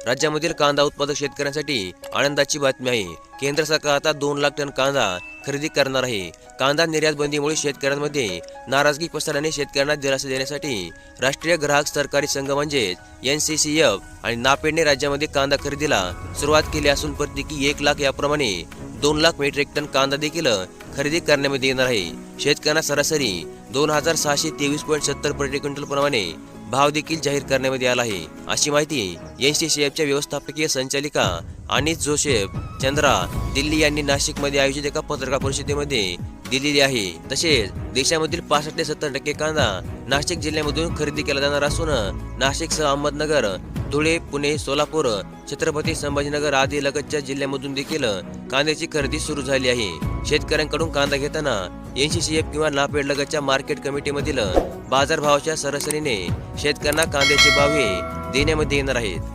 राज्यामधील कांदा उत्पादक शेतकऱ्यांसाठी आनंदाची बातमी आहे। केंद्र सरकार आता 2 लाख टन कांदा खरेदी करणार आहे। कांदा निर्यात बंदीमुळे शेतकऱ्यांमध्ये नाराजगी पसरल्याने शेतकऱ्यांना दिलासा देण्यासाठी राष्ट्रीय ग्राहक सहकारी संघ म्हणजेच NCCF आणि नाफेडने राज्यामध्ये कांदा खरेदीला सुरुवात केली असून प्रत्येकी 1 लाख याप्रमाणे 2 लाख मेट्रिक टन कांदा देखील खरेदी करण्यामध्ये येणार आहे। शेतकऱ्यांना सरासरी 2623.70 प्रति क्विंटल प्रमाणे भाव देखील जाहीर करण्यामध्ये आला आहे, अशी माहिती NCCFच्या व्यवस्थापकीय संचालिका अनिस जोसेफ चंद्रा दिल्ली यांनी नाशिकमध्ये आयोजित एका पत्रकार परिषदेमध्ये दिलेली आहे। तसेच देशामधील 65 ते 70% कांदा नाशिक जिल्ह्यामधून खरेदी केला जाणार असून नाशिकसह अहमदनगर, धुळे, पुणे, सोलापूर, छत्रपती संभाजीनगर आदी लगतच्या जिल्ह्यामधून देखील कांद्याची खरेदी सुरू झाली आहे। शेतकऱ्यांकडून कांदा घेताना NCCF किंवा नाफेड लगतच्या मार्केट कमिटीमधील बाजारभावाच्या सरासरीने शेतकऱ्यांना कांद्याचे भाव हे देण्यामध्ये येणार आहेत।